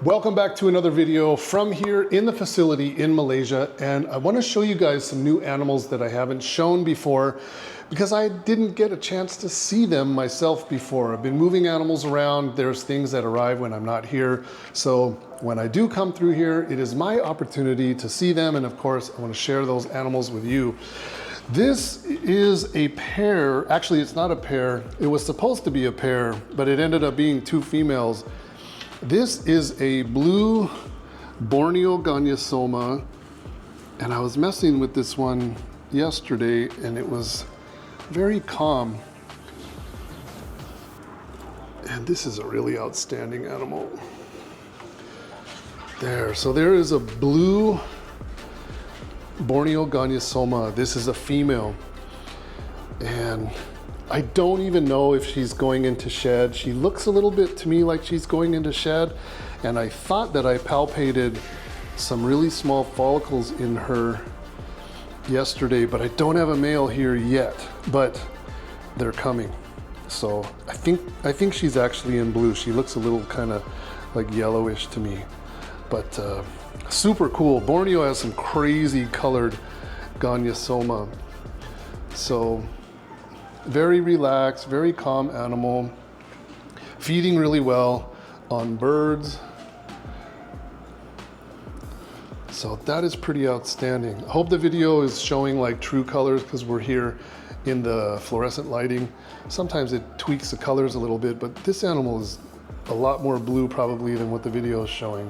Welcome back to another video from here in the facility in Malaysia, and I want to show you guys some new animals that I haven't shown before because I didn't get a chance to see them myself before. I've been moving animals around. There's things that arrive when I'm not here, so when I do come through here, it is my opportunity to see them, and of course I want to share those animals with you. This is a pair. Actually, it's not a pair. It was supposed to be a pair, but it ended up being two females. This is a blue Borneo Ganyasoma, and I was messing with this one yesterday and it was very calm. And this is a really outstanding animal. So there is a blue Borneo Ganyasoma. This is a female. And I don't even know if she's going into shed. She looks a little bit to me like she's going into shed, and I thought that I palpated some really small follicles in her yesterday, but I don't have a male here yet, but they're coming. So I think she's actually in blue. She looks a little kind of like yellowish to me, but super cool. Borneo has some crazy colored Ganyasoma. So very relaxed, very calm animal, feeding really well on birds. So that is pretty outstanding. I hope the video is showing like true colors because we're here in the fluorescent lighting. Sometimes it tweaks the colors a little bit, but this animal is a lot more blue probably than what the video is showing.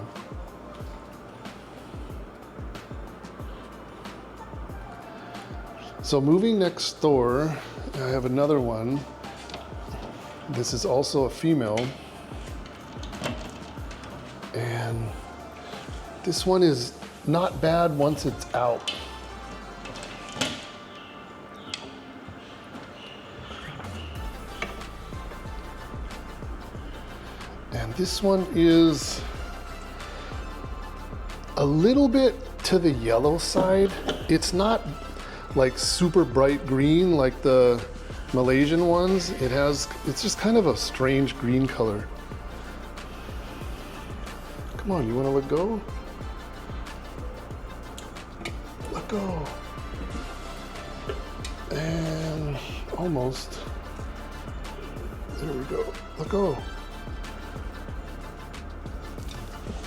So moving next door, I have another one. This is also a female. And this one is not bad once it's out. And this one is a little bit to the yellow side. It's not like super bright green like the Malaysian ones. It's just kind of a strange green color. Come on, you wanna let go? Let go. And almost. There we go, let go.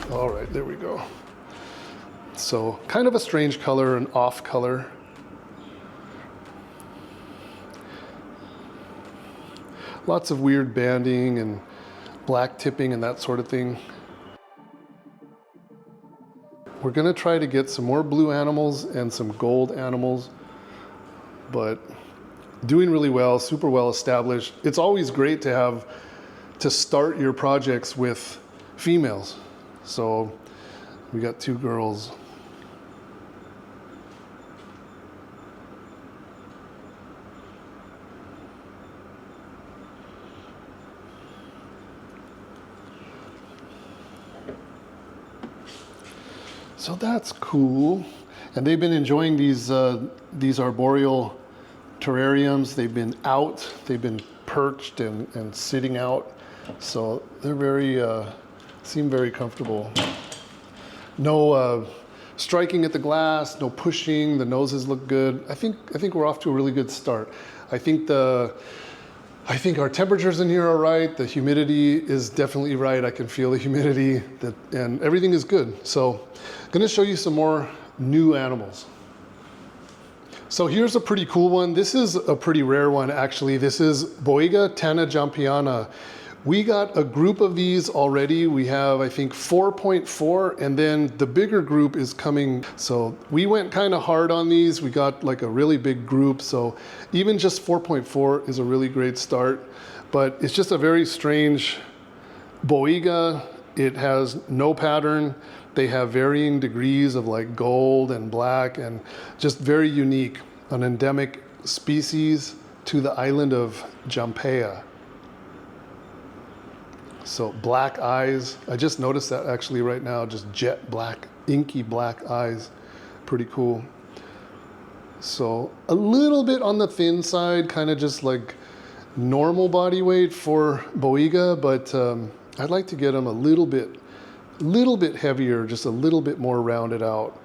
All right, there we go. So kind of a strange color, an off color. Lots of weird banding and black tipping and that sort of thing. We're gonna try to get some more blue animals and some gold animals, but doing really well, super well established. It's always great to have to start your projects with females. So we got two girls. So that's cool. And they've been enjoying these arboreal terrariums. They've been out, they've been perched and sitting out. So they're very, seem very comfortable. No striking at the glass, no pushing, the noses look good. I think we're off to a really good start. I think our temperatures in here are right. The humidity is definitely right. I can feel the humidity, and everything is good. So I'm gonna show you some more new animals. So here's a pretty cool one. This is a pretty rare one, actually. This is boiga Tana jampiana. We got a group of these already. We have, I think, 4.4, and then the bigger group is coming. So we went kind of hard on these. We got like a really big group. So even just 4.4 is a really great start, but it's just a very strange boiga. It has no pattern. They have varying degrees of like gold and black and just very unique, an endemic species to the island of Jampea. So black eyes, I just noticed that actually right now, just jet black, inky black eyes, pretty cool. So a little bit on the thin side, kind of just like normal body weight for boiga, but I'd like to get them a little bit little bit heavier, just a little bit more rounded out,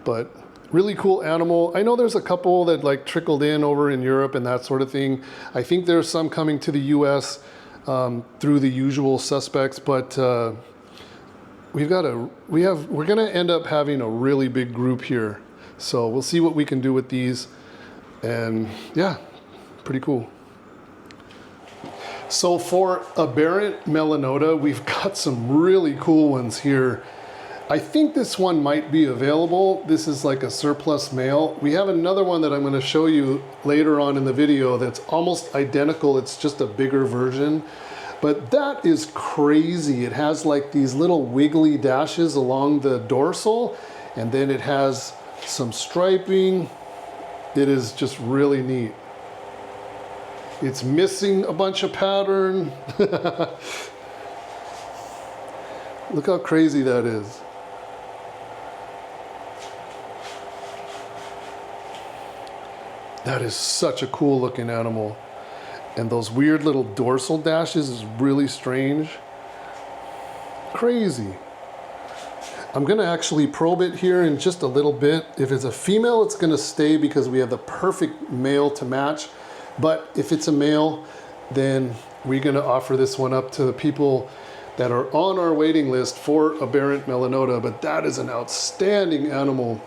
but really cool animal. I know there's a couple that like trickled in over in Europe and that sort of thing. I think there's some coming to the US through the usual suspects, but we're gonna end up having a really big group here. So we'll see what we can do with these, and yeah, pretty cool. So for a Barant melanota, we've got some really cool ones here. I think this one might be available. This is like a surplus male. We have another one that I'm going to show you later on in the video that's almost identical. It's just a bigger version. But that is crazy. It has like these little wiggly dashes along the dorsal, and then it has some striping. It is just really neat. It's missing a bunch of pattern. Look how crazy that is. That is such a cool looking animal. And those weird little dorsal dashes is really strange. Crazy. I'm gonna actually probe it here in just a little bit. If it's a female, it's gonna stay because we have the perfect male to match. But if it's a male, then we're gonna offer this one up to the people that are on our waiting list for a Barant melanota. But that is an outstanding animal.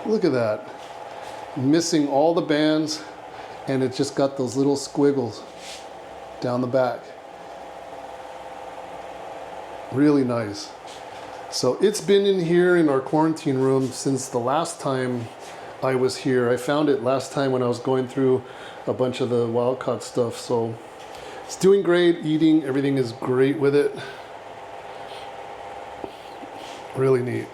Look at that. Missing all the bands, and it just got those little squiggles down the back. Really nice. So it's been in here in our quarantine room since the last time I was here. I found it last time when I was going through a bunch of the wild caught stuff. So it's doing great, eating, everything is great with it. Really neat.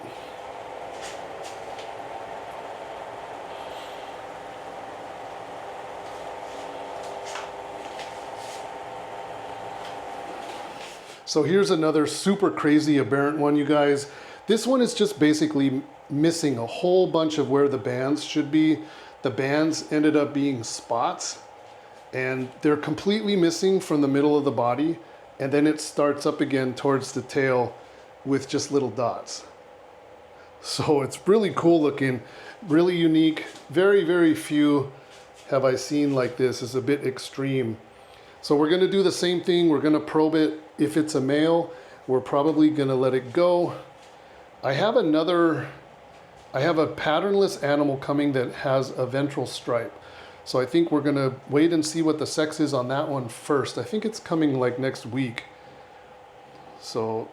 So here's another super crazy aberrant one, you guys. This one is just basically missing a whole bunch of where the bands should be. The bands ended up being spots, and they're completely missing from the middle of the body, and then it starts up again towards the tail with just little dots. So it's really cool looking, really unique. Very, very few have I seen like this. It's a bit extreme. So we're gonna do the same thing. We're gonna probe it. If it's a male, we're probably gonna let it go. I have a patternless animal coming that has a ventral stripe. So I think we're gonna wait and see what the sex is on that one first. I think it's coming like next week. So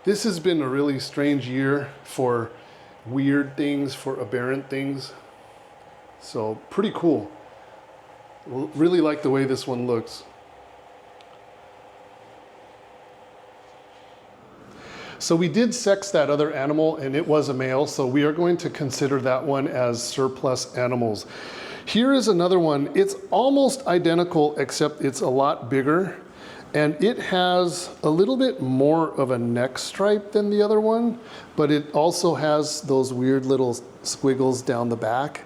this has been a really strange year for weird things, for aberrant things. So pretty cool. Really like the way this one looks. So we did sex that other animal and it was a male, so we are going to consider that one as surplus animals. Here is another one. It's almost identical except it's a lot bigger, and it has a little bit more of a neck stripe than the other one, but it also has those weird little squiggles down the back.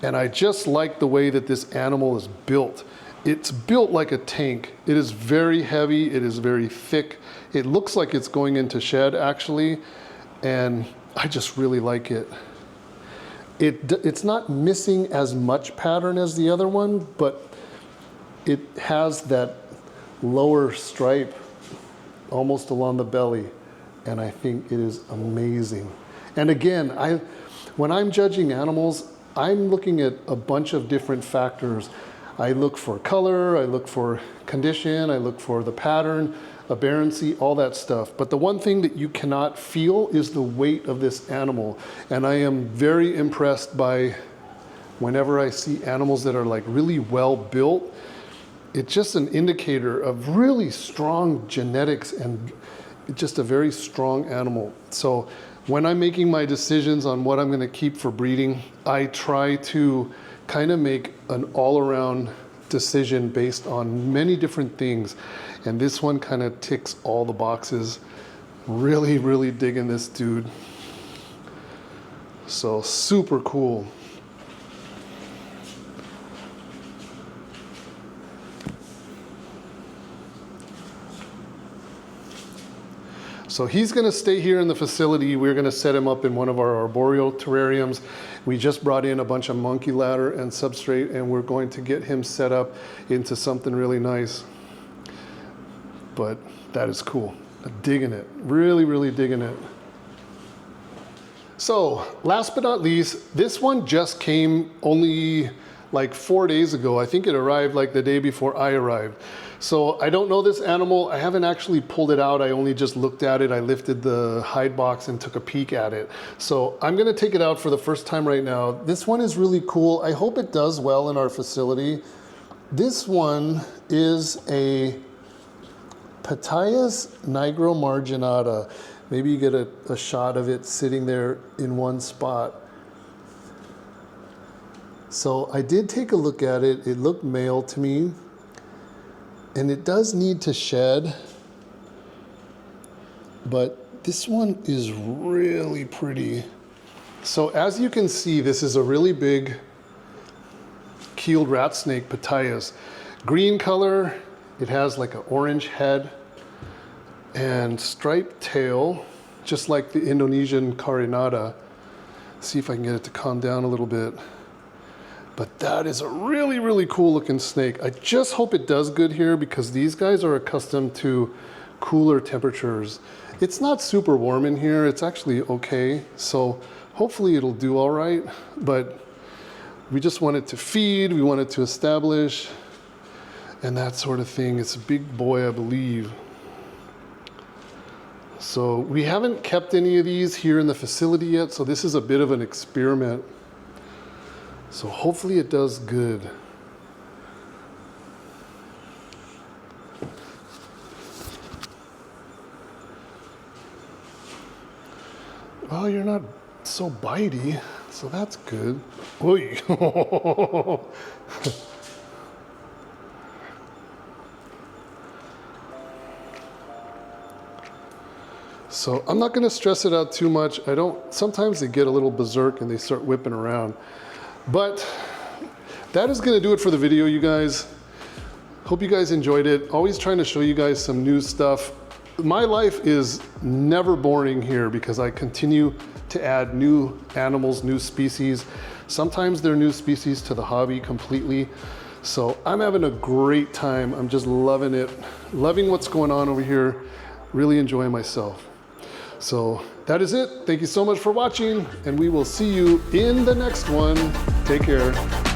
And I just like the way that this animal is built. It's built like a tank. It is very heavy, it is very thick. It looks like it's going into shed actually, and I just really like it. It's not missing as much pattern as the other one, but it has that lower stripe almost along the belly, and I think it is amazing. And again, when I'm judging animals, I'm looking at a bunch of different factors. I look for color, I look for condition, I look for the pattern, aberrancy, all that stuff. But the one thing that you cannot feel is the weight of this animal. And I am very impressed by whenever I see animals that are like really well built. It's just an indicator of really strong genetics and just a very strong animal. So when I'm making my decisions on what I'm going to keep for breeding, I try to kind of make an all-around decision based on many different things. And this one kind of ticks all the boxes. Really, really digging this dude. So super cool. So he's gonna stay here in the facility. We're gonna set him up in one of our arboreal terrariums. We just brought in a bunch of monkey ladder and substrate, and we're going to get him set up into something really nice. But that is cool. I'm digging it, really, really digging it. So last but not least, this one just came only like 4 days ago. I think it arrived like the day before I arrived. So I don't know this animal. I haven't actually pulled it out. I only just looked at it. I lifted the hide box and took a peek at it. So I'm gonna take it out for the first time right now. This one is really cool. I hope it does well in our facility. This one is a Patias nigromarginata. Maybe you get a shot of it sitting there in one spot. So I did take a look at it. It looked male to me. And it does need to shed. But this one is really pretty. So as you can see, this is a really big keeled rat snake, Patias. Green color. It has like an orange head and striped tail, just like the Indonesian carinata. See if I can get it to calm down a little bit. But that is a really, really cool looking snake. I just hope it does good here because these guys are accustomed to cooler temperatures. It's not super warm in here. It's actually okay. So hopefully it'll do all right. But we just want it to feed. We want it to establish and that sort of thing. It's a big boy, I believe. So we haven't kept any of these here in the facility yet. So this is a bit of an experiment. So hopefully it does good. Well, you're not so bitey, so that's good. Oy. So I'm not gonna stress it out too much. Sometimes they get a little berserk and they start whipping around. But that is gonna do it for the video, you guys. Hope you guys enjoyed it. Always trying to show you guys some new stuff. My life is never boring here because I continue to add new animals, new species. Sometimes they're new species to the hobby completely. So I'm having a great time. I'm just loving it. Loving what's going on over here. Really enjoying myself. So that is it. Thank you so much for watching, and we will see you in the next one. Take care.